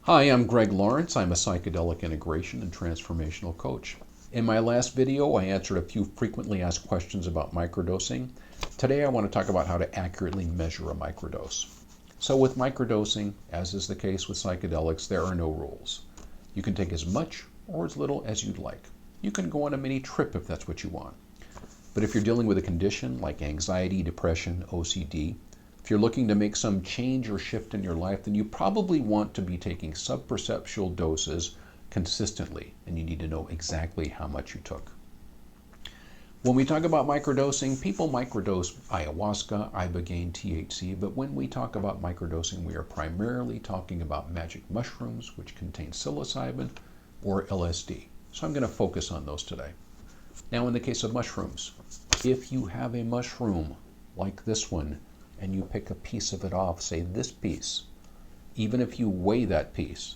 Hi, I'm Greg Lawrence. I'm a psychedelic integration and transformational coach. In my last video, I answered a few frequently asked questions about microdosing. Today, I want to talk about how to accurately measure a microdose. So with microdosing, as is the case with psychedelics, there are no rules. You can take as much or as little as you'd like. You can go on a mini trip if that's what you want. But if you're dealing with a condition like anxiety, depression, OCD, if you're looking to make some change or shift in your life, then you probably want to be taking subperceptual doses consistently, and you need to know exactly how much you took. When we talk about microdosing, people microdose ayahuasca, ibogaine, THC, but when we talk about microdosing, we are primarily talking about magic mushrooms, which contain psilocybin or LSD. So I'm going to focus on those today. Now, in the case of mushrooms, if you have a mushroom like this one, and you pick a piece of it off, say this piece, even if you weigh that piece,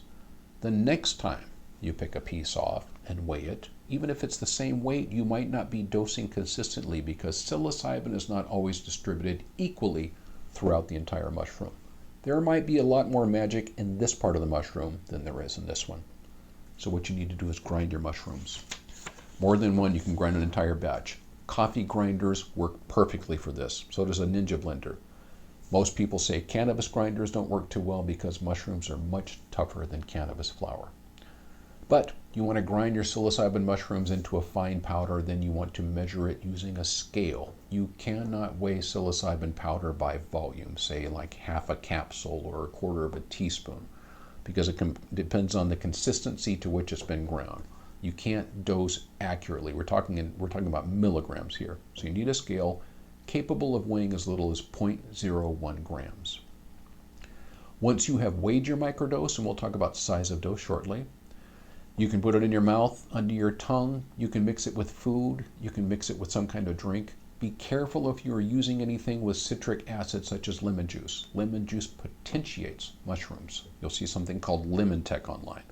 the next time you pick a piece off and weigh it, even if it's the same weight, you might not be dosing consistently because psilocybin is not always distributed equally throughout the entire mushroom. There might be a lot more magic in this part of the mushroom than there is in this one. So what you need to do is grind your mushrooms. More than one, you can grind an entire batch. Coffee grinders work perfectly for this. So does a Ninja blender. Most people say cannabis grinders don't work too well because mushrooms are much tougher than cannabis flower. But you want to grind your psilocybin mushrooms into a fine powder, then you want to measure it using a scale. You cannot weigh psilocybin powder by volume, say like half a capsule or a quarter of a teaspoon, because it depends on the consistency to which it's been ground. You can't dose accurately. We're talking about milligrams here. So you need a scale capable of weighing as little as 0.01 grams. Once you have weighed your microdose, and we'll talk about size of dose shortly, you can put it in your mouth, under your tongue. You can mix it with food. You can mix it with some kind of drink. Be careful if you are using anything with citric acid such as lemon juice. Lemon juice potentiates mushrooms. You'll see something called lemon tech online.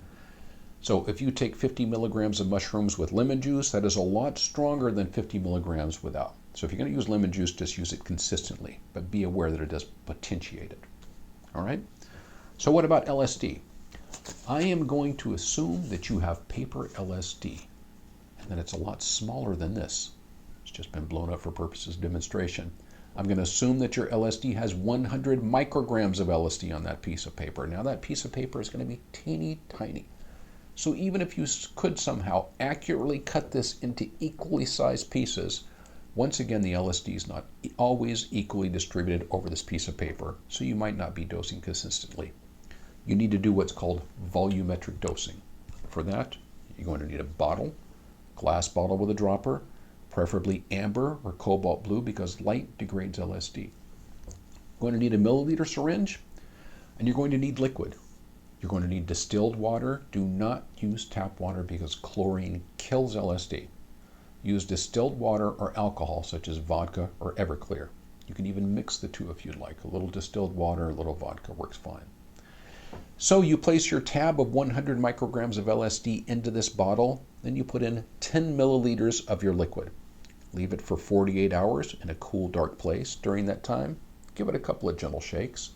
So if you take 50 milligrams of mushrooms with lemon juice, that is a lot stronger than 50 milligrams without. So if you're going to use lemon juice, just use it consistently, but be aware that it does potentiate it. All right? So what about LSD? I am going to assume that you have paper LSD, and that it's a lot smaller than this. It's just been blown up for purposes of demonstration. I'm going to assume that your LSD has 100 micrograms of LSD on that piece of paper. Now that piece of paper is going to be teeny tiny. So even if you could somehow accurately cut this into equally sized pieces, once again, the LSD is not always equally distributed over this piece of paper, so you might not be dosing consistently. You need to do what's called volumetric dosing. For that, you're going to need a bottle, glass bottle with a dropper, preferably amber or cobalt blue because light degrades LSD. You're going to need a milliliter syringe, and you're going to need liquid. You're going to need distilled water. Do not use tap water because chlorine kills LSD. Use distilled water or alcohol such as vodka or Everclear. You can even mix the two if you'd like. A little distilled water, a little vodka works fine. So you place your tab of 100 micrograms of LSD into this bottle, then you put in 10 milliliters of your liquid. Leave it for 48 hours in a cool, dark place. During that time, give it a couple of gentle shakes.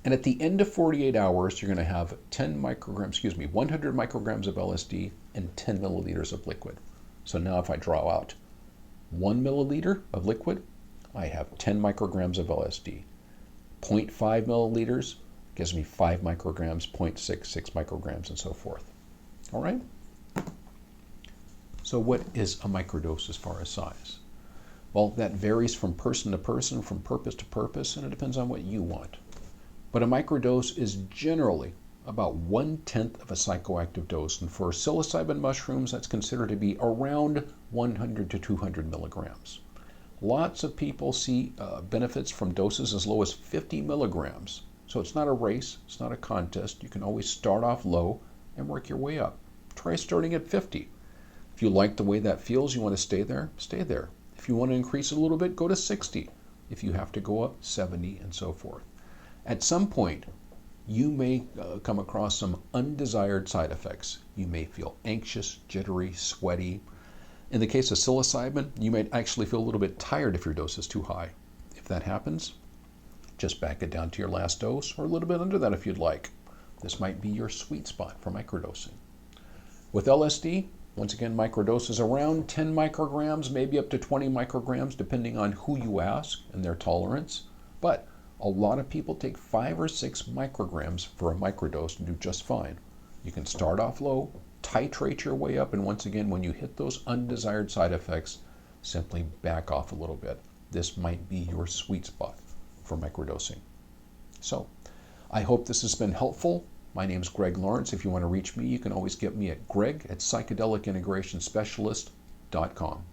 And at the end of 48 hours, you're going to have 100 micrograms of LSD and 10 milliliters of liquid. So now if I draw out 1 milliliter of liquid, I have 10 micrograms of LSD. 0.5 milliliters gives me 5 micrograms, 0.6, 6 micrograms, and so forth. All right? So what is a microdose as far as size? Well, that varies from person to person, from purpose to purpose, and it depends on what you want. But a microdose is generally about 1/10 of a psychoactive dose, and for psilocybin mushrooms, that's considered to be around 100 to 200 milligrams. Lots of people see benefits from doses as low as 50 milligrams. So it's not a race, it's not a contest. You can always start off low and work your way up. Try starting at 50. If you like the way that feels, you want to stay there, stay there. If you want to increase it a little bit, go to 60. If you have to go up, 70, and so forth. At some point, you may come across some undesired side effects. You may feel anxious, jittery, sweaty. In the case of psilocybin, you might actually feel a little bit tired if your dose is too high. If that happens, just back it down to your last dose, or a little bit under that if you'd like. This might be your sweet spot for microdosing. With LSD, once again, microdoses around 10 micrograms, maybe up to 20 micrograms, depending on who you ask and their tolerance. But a lot of people take 5 or 6 micrograms for a microdose and do just fine. You can start off low, titrate your way up, and once again, when you hit those undesired side effects, simply back off a little bit. This might be your sweet spot for microdosing. So, I hope this has been helpful. My name is Greg Lawrence. If you want to reach me, you can always get me at greg@psychedelicintegrationspecialist.com.